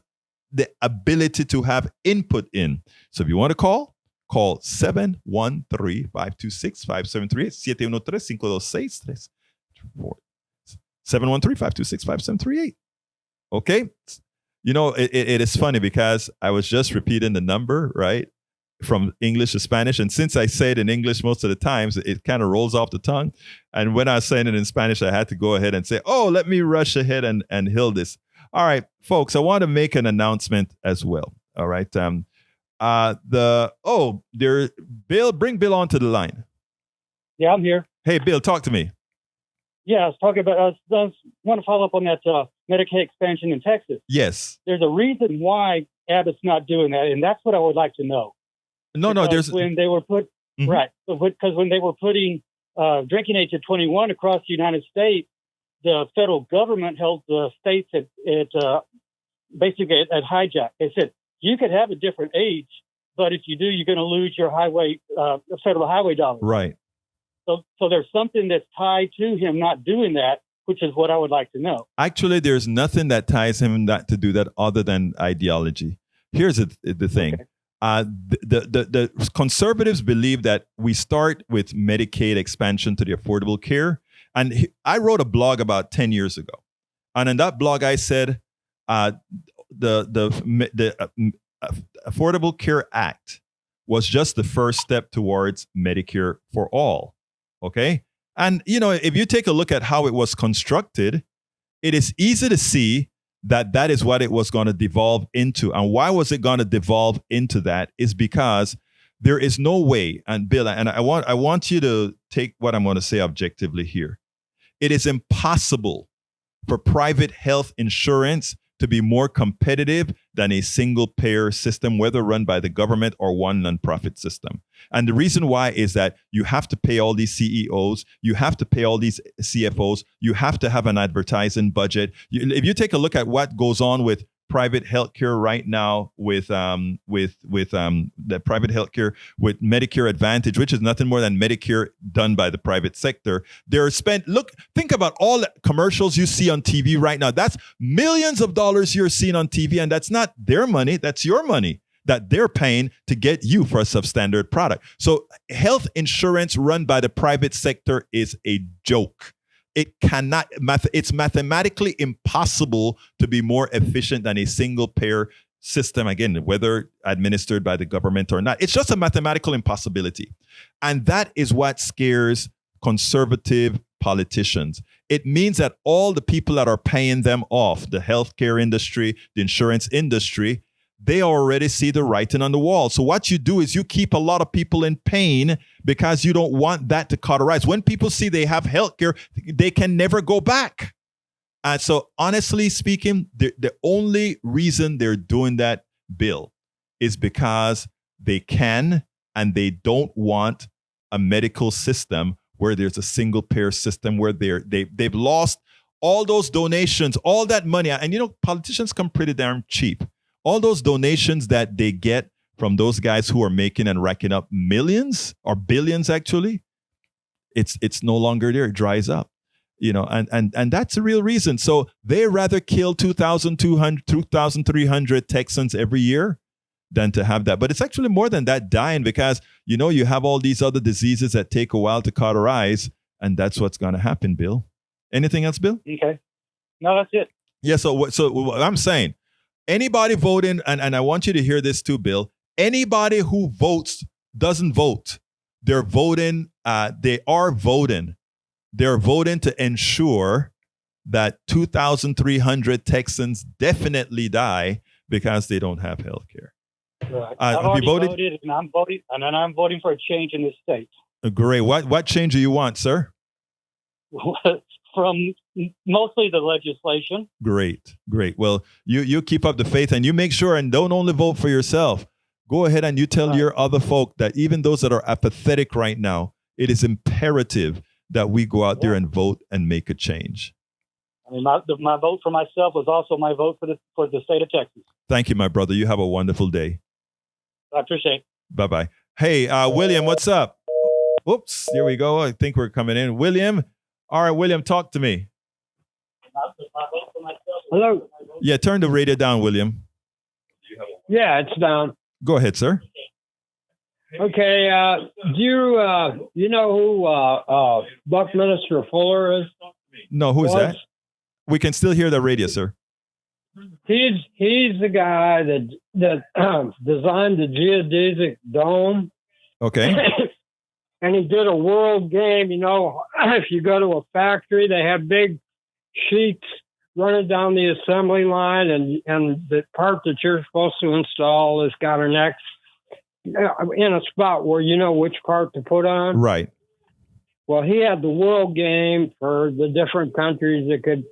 the ability to have input in. So if you want to call 713-526-5738. 713-526-5738. Okay? It is funny because I was just repeating the number, right? From English to Spanish. And since I say it in English most of the times, it kind of rolls off the tongue. And when I was saying it in Spanish, I had to go ahead and say, oh, let me rush ahead and heal this. All right, folks, I want to make an announcement as well. All right. Bring Bill onto the line. Yeah, I'm here. Hey, Bill, talk to me. Yeah, I was talking about. I want to follow up on that Medicaid expansion in Texas. Yes. There's a reason why Abbott's not doing that, and that's what I would like to know. There's when they were put right, because when they were putting drinking age of 21 across the United States, the federal government held the states at basically at hijack. They said you could have a different age, but if you do, you're going to lose your federal highway dollars. Right. So there's something that's tied to him not doing that, which is what I would like to know. Actually, there's nothing that ties him not to do that other than ideology. Here's the thing. Okay. The conservatives believe that we start with Medicaid expansion to the Affordable Care. And I wrote a blog about 10 years ago. And in that blog, I said the Affordable Care Act was just the first step towards Medicare for all. Okay. And, if you take a look at how it was constructed, it is easy to see that is what it was going to devolve into. And why was it going to devolve into that is because there is no way. And Bill, and I want you to take what I'm going to say objectively here. It is impossible for private health insurance to be more competitive than a single payer system, whether run by the government or one nonprofit system. And the reason why is that you have to pay all these CEOs, you have to pay all these CFOs, you have to have an advertising budget. If you take a look at what goes on with private healthcare right now, with the private healthcare with Medicare Advantage, which is nothing more than Medicare done by the private sector. Think about all the commercials you see on TV right now. That's millions of dollars you're seeing on TV, and that's not their money, that's your money that they're paying to get you for a substandard product. So health insurance run by the private sector is a joke. It's mathematically impossible to be more efficient than a single payer system, again, whether administered by the government or not. It's just a mathematical impossibility. And that is what scares conservative politicians. It means that all the people that are paying them off, the healthcare industry, the insurance industry, they already see the writing on the wall. So what you do is you keep a lot of people in pain because you don't want that to cauterize. When people see they have healthcare, they can never go back. And so honestly speaking, the only reason they're doing that, Bill, is because they can and they don't want a medical system where there's a single payer system where they've lost all those donations, all that money. And politicians come pretty damn cheap. All those donations that they get from those guys who are making and racking up millions or billions, actually, it's no longer there. It dries up, and that's the real reason. So they rather kill 2,200, 2,300 Texans every year than to have that. But it's actually more than that dying because, you have all these other diseases that take a while to cauterize, and that's what's going to happen, Bill. Anything else, Bill? Okay. No, that's it. Yeah, so what I'm saying, anybody voting, and I want you to hear this too, Bill, anybody who doesn't vote. They're voting, They're voting to ensure that 2,300 Texans definitely die because they don't have health care. Right. I've already voted, and I'm voting for a change in this state. Great. What change do you want, sir? From mostly the legislation. Great. Well, you keep up the faith and you make sure and don't only vote for yourself. Go ahead and you tell your other folk that even those that are apathetic right now, it is imperative that we go out there and vote and make a change. I mean, my vote for myself was also my vote for the state of Texas. Thank you, my brother. You have a wonderful day. I appreciate it. Bye-bye. Hey, William, what's up? Whoops, here we go. I think we're coming in. William. All right, William, talk to me. Hello. Yeah, turn the radio down, William. Yeah, it's down. Go ahead, sir. Okay. Do you know who Buckminster Fuller is? No, who is that? We can still hear the radio, sir. He's the guy that designed the geodesic dome. Okay. And he did a world game. If you go to a factory, they have big sheets running down the assembly line, and the part that you're supposed to install has got an X in a spot where you know which part to put on. Right. Well, he had the world game for the different countries that could,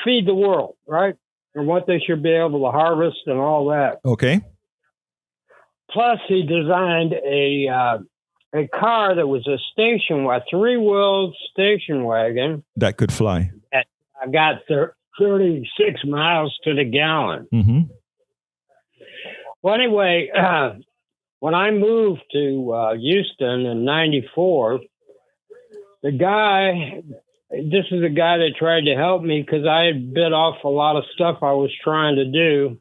feed the world, right? And what they should be able to harvest and all that. Okay. Plus, he designed a car that was a three-wheeled station wagon that could fly. I got 36 miles to the gallon. Mm-hmm. Well, anyway, when I moved to Houston in '94, this is a guy that tried to help me because I had bit off a lot of stuff I was trying to do.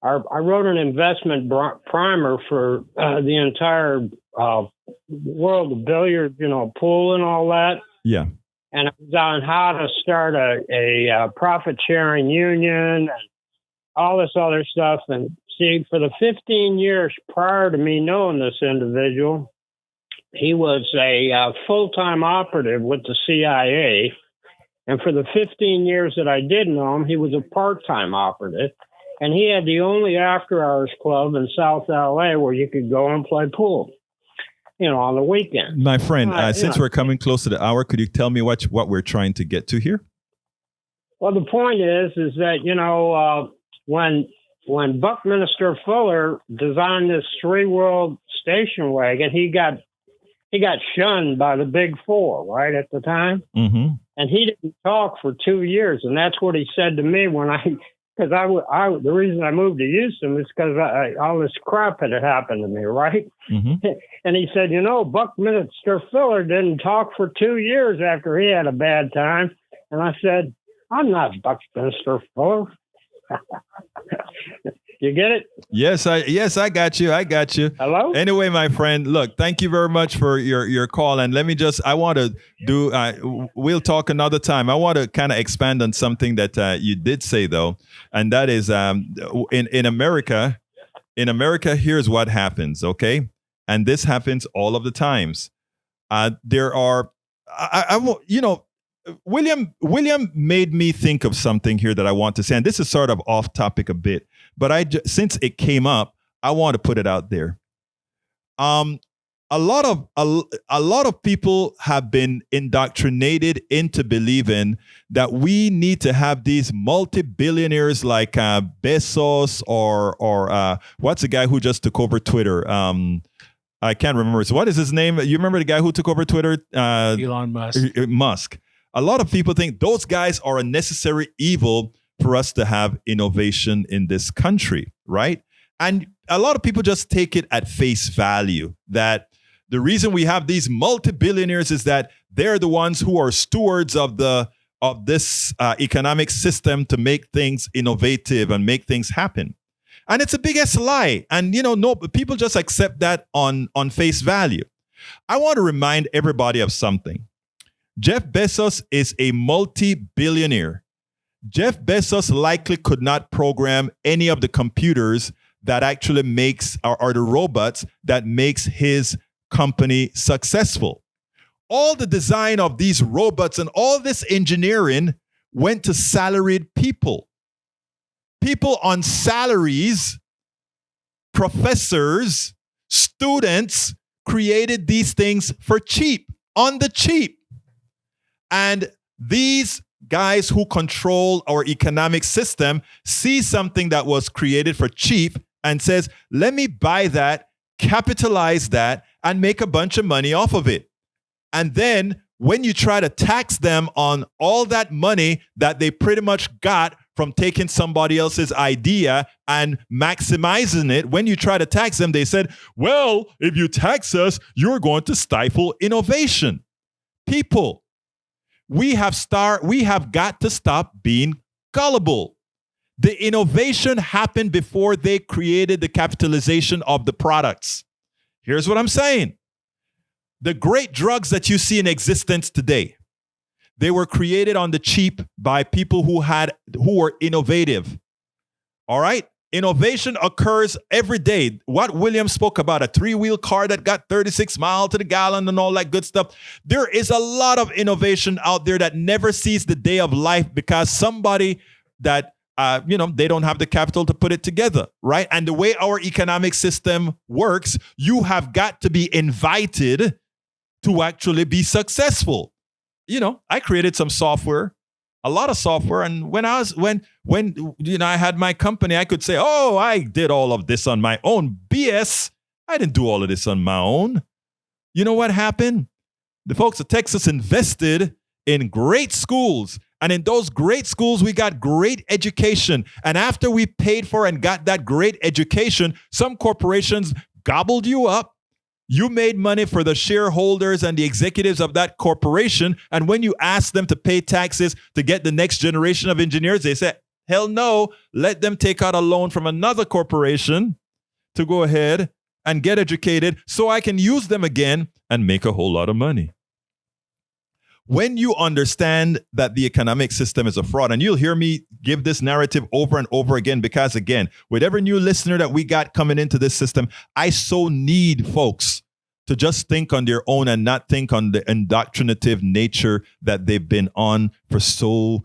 I wrote an investment primer for the entire world of billiards, pool and all that. Yeah. And it was on how to start a profit-sharing union and all this other stuff. And see, for the 15 years prior to me knowing this individual, he was a full-time operative with the CIA. And for the 15 years that I did know him, he was a part-time operative. And he had the only after-hours club in South LA where you could go and play pool, on the weekend. My friend, since we're coming close to the hour, could you tell me what we're trying to get to here? Well, the point is that, when Buckminster Fuller designed this three-wheeled station wagon, he got shunned by the Big Four, right, at the time. Mm-hmm. And he didn't talk for 2 years. And that's what he said to me because the reason I moved to Houston was because all this crap had happened to me, right? Mm-hmm. And he said, Buckminster Fuller didn't talk for 2 years after he had a bad time. And I said, I'm not Buckminster Fuller. You get it? Yes, I got you. Hello? Anyway, my friend, look, thank you very much for your call. And let me I want to do, we'll talk another time. I want to kind of expand on something that you did say, though. And that is in America, here's what happens, okay? And this happens all of the times. There are, William made me think of something here that I want to say, and this is sort of off topic a bit, but since it came up, I want to put it out there. A lot of people have been indoctrinated into believing that we need to have these multi-billionaires like Bezos or what's the guy who just took over Twitter? I can't remember. So what is his name? You remember the guy who took over Twitter? Elon Musk. Musk. A lot of people think those guys are a necessary evil for us to have innovation in this country, right? And a lot of people just take it at face value that the reason we have these multi-billionaires is that they're the ones who are stewards of this economic system to make things innovative and make things happen. And it's a biggest lie. And, people just accept that on face value. I want to remind everybody of something. Jeff Bezos is a multi-billionaire. Jeff Bezos likely could not program any of the computers that actually makes or the robots that makes his company successful. All the design of these robots and all this engineering went to salaried people. People on salaries, professors, students created these things for cheap, on the cheap. And these guys who control our economic system see something that was created for cheap and says, let me buy that, capitalize that, and make a bunch of money off of it. And then when you try to tax them on all that money that they pretty much got from taking somebody else's idea and maximizing it, when you try to tax them, they said, well, if you tax us, you're going to stifle innovation. People, we have got to stop being gullible. The innovation happened before they created the capitalization of the products. Here's what I'm saying. The great drugs that you see in existence today, they were created on the cheap by people who were innovative. All right? Innovation occurs every day. What William spoke about, a 3-wheel car that got 36 miles to the gallon and all that good stuff. There is a lot of innovation out there that never sees the day of life because somebody that, they don't have the capital to put it together, right? And the way our economic system works, you have got to be invited to actually be successful. I created some software, a lot of software. And when I had my company, I could say, oh, I did all of this on my own. BS. I didn't do all of this on my own. You know what happened? The folks at Texas invested in great schools. And in those great schools, we got great education. And after we paid for and got that great education, some corporations gobbled you up. You made money for the shareholders and the executives of that corporation. And when you ask them to pay taxes to get the next generation of engineers, they say, hell no, let them take out a loan from another corporation to go ahead and get educated so I can use them again and make a whole lot of money. When you understand that the economic system is a fraud, and you'll hear me give this narrative over and over again, because again, with every new listener that we got coming into this system, I so need folks to just think on their own and not think on the indoctrinative nature that they've been on for so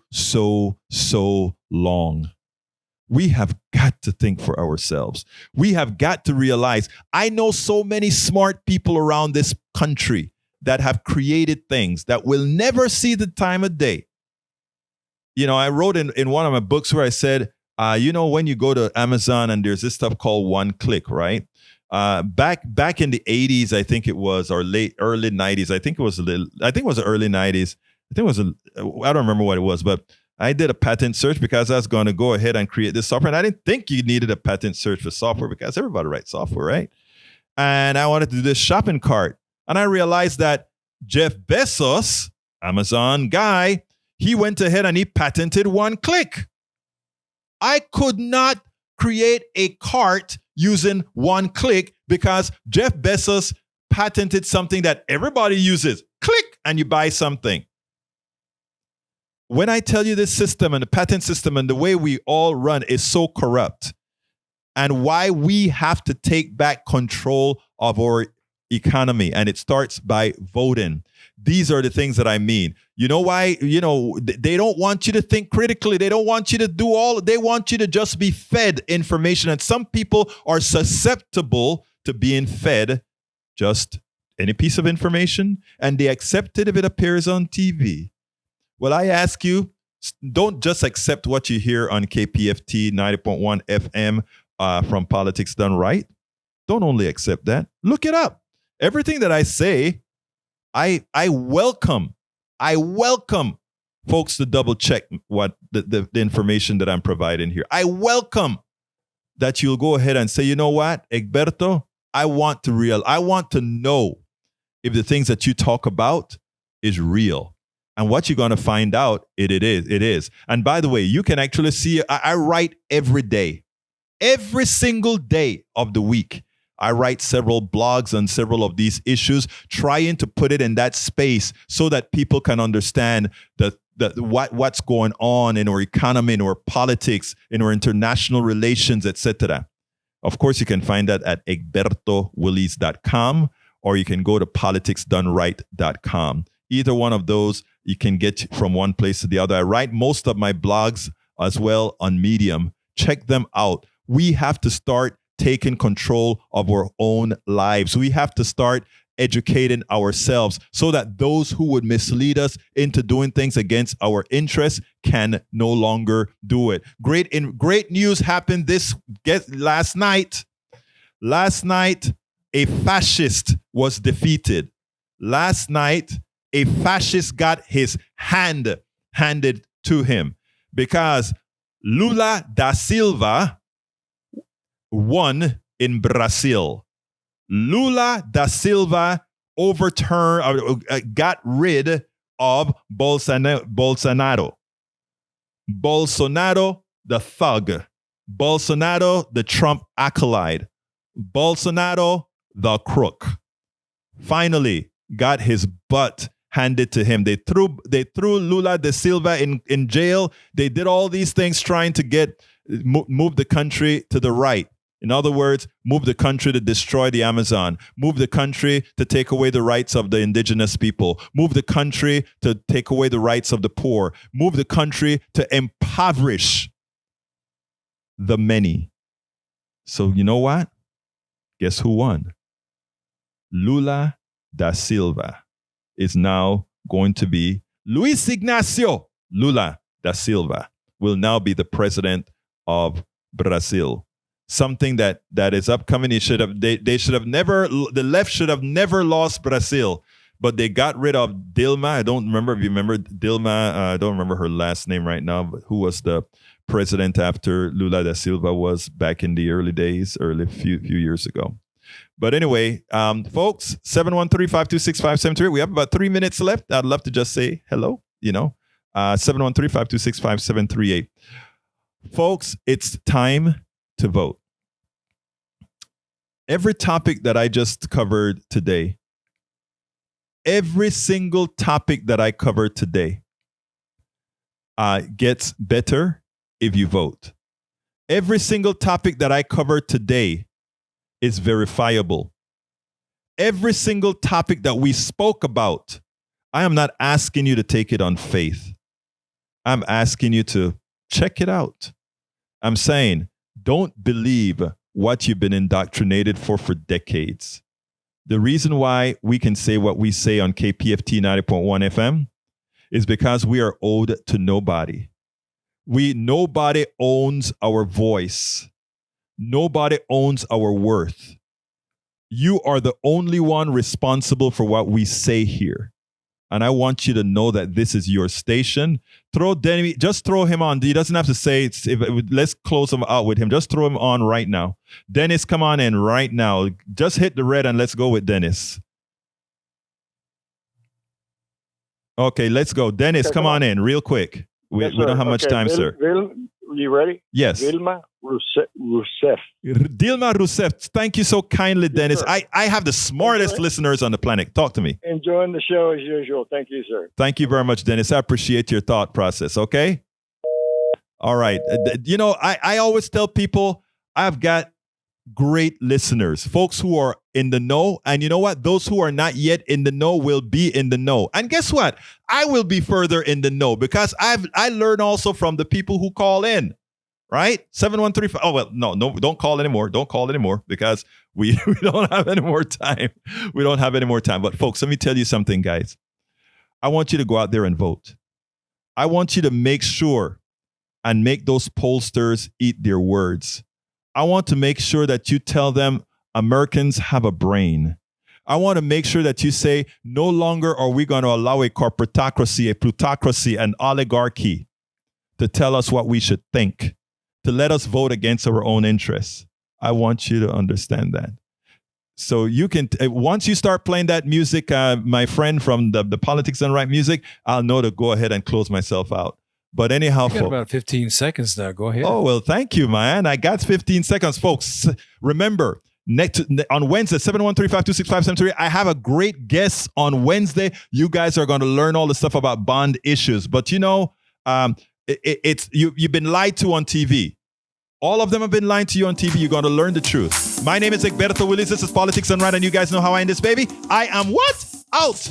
long. We have got to think for ourselves. We have got to realize, I know so many smart people around this country that have created things that will never see the time of day. I wrote in one of my books where I said, when you go to Amazon and there's this stuff called one click, right? Back in the 80s, I think it was, or early 90s. I think it was the early 90s. I don't remember what it was, but I did a patent search because I was going to go ahead and create this software. And I didn't think you needed a patent search for software because everybody writes software, right? And I wanted to do this shopping cart. And I realized that Jeff Bezos, Amazon guy, he went ahead and he patented one click. I could not create a cart using one click because Jeff Bezos patented something that everybody uses. Click and you buy something. When I tell you this system and the patent system and the way we all run is so corrupt, and why we have to take back control of our economy, and it starts by voting. These are the things that I mean. You know why? They don't want you to think critically. They don't want you to do they want you to just be fed information. And some people are susceptible to being fed just any piece of information, and they accept it if it appears on TV. Well, I ask you, don't just accept what you hear on KPFT 90.1 FM from Politics Done Right. Don't only accept that. Look it up. Everything that I say, I welcome folks to double check what the information that I'm providing here. I welcome that you'll go ahead and say, you know what, Egberto, I want to know if the things that you talk about is real. And what you're going to find out, it is. And by the way, you can actually see, I write every day, every single day of the week. I write several blogs on several of these issues, trying to put it in that space so that people can understand what's going on in our economy, in our politics, in our international relations, etc. Of course, you can find that at egbertowillies.com, or you can go to politicsdoneright.com. Either one of those, you can get from one place to the other. I write most of my blogs as well on Medium. Check them out. We have to start taking control of our own lives. We have to start educating ourselves so that those who would mislead us into doing things against our interests can no longer do it. Great news happened last night. Last night, a fascist was defeated. Last night, a fascist got his hand handed to him because Lula da Silva won in Brazil. Lula da Silva got rid of Bolsonaro. Bolsonaro, the thug. Bolsonaro, the Trump acolyte. Bolsonaro, the crook. Finally got his butt handed to him. They threw Lula da Silva in jail. They did all these things trying to move the country to the right. In other words, move the country to destroy the Amazon, move the country to take away the rights of the indigenous people, move the country to take away the rights of the poor, move the country to impoverish the many. So you know what? Guess who won? Lula da Silva is now going to be Luis Ignacio Lula da Silva will now be the president of Brazil. Something that is upcoming. They should have never, the left should have never lost Brazil, but they got rid of Dilma. I don't remember if you remember Dilma. I don't remember her last name right now, but who was the president after Lula da Silva was back in the early few years ago. But anyway, folks, 713-526-5738. We have about 3 minutes left. I'd love to just say hello, 713-526-5738. Folks, it's time to vote. Every topic that I just covered today, every single topic that I covered today gets better if you vote. Every single topic that I covered today is verifiable. Every single topic that we spoke about, I am not asking you to take it on faith. I'm asking you to check it out. I'm saying, don't believe what you've been indoctrinated for decades. The reason why we can say what we say on KPFT 90.1 FM is because we are owed to nobody. Nobody owns our voice. Nobody owns our worth. You are the only one responsible for what we say here. And I want you to know that this is your station. Just throw him on. He doesn't have to say, let's close him out with him. Just throw him on right now. Dennis, come on in right now. Just hit the red and let's go with Dennis. Okay, let's go. Dennis, come on in real quick. We don't have much time, sir. You ready? Yes. Dilma Rousseff. Dilma Rousseff. Thank you so kindly, Dennis. Yes, I have the smartest listeners on the planet. Talk to me. Enjoying the show as usual. Thank you, sir. Thank you very much, Dennis. I appreciate your thought process, okay? All right. I always tell people I've got great listeners, folks who are in the know. And you know what? Those who are not yet in the know will be in the know. And guess what? I will be further in the know because I learn also from the people who call in, right? 713. Oh, well, no, don't call anymore. Don't call anymore because we don't have any more time. We don't have any more time. But folks, let me tell you something, guys. I want you to go out there and vote. I want you to make sure and make those pollsters eat their words. I want to make sure that you tell them Americans have a brain. I want to make sure that you say, no longer are we going to allow a corporatocracy, a plutocracy, an oligarchy to tell us what we should think, to let us vote against our own interests. I want you to understand that. So you can, once you start playing that music, my friend from the Politics and Right music, I'll know to go ahead and close myself out. But anyhow, you got about 15 seconds now. Go ahead. Oh, well, thank you, man. I got 15 seconds, folks. Remember, on Wednesday, 713-526-5738, I have a great guest on Wednesday. You guys are going to learn all the stuff about bond issues. But you've been lied to on TV. All of them have been lying to you on TV. You're going to learn the truth. My name is Beto Willis. This is Politics and Right, and you guys know how I end this, baby. I am what? Out.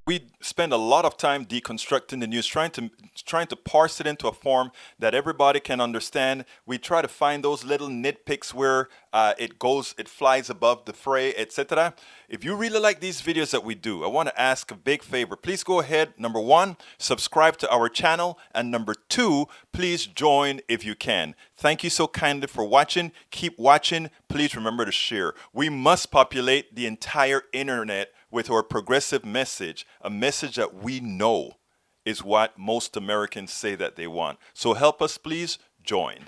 We spend a lot of time deconstructing the news, trying to parse it into a form that everybody can understand. We try to find those little nitpicks where it flies above the fray, etc. If you really like these videos that we do, I want to ask a big favor. Please go ahead. Number 1, subscribe to our channel. And number 2, please join if you can. Thank you so kindly for watching. Keep watching. Please remember to share. We must populate the entire internet with our progressive message, a message that we know is what most Americans say that they want. So help us, please join.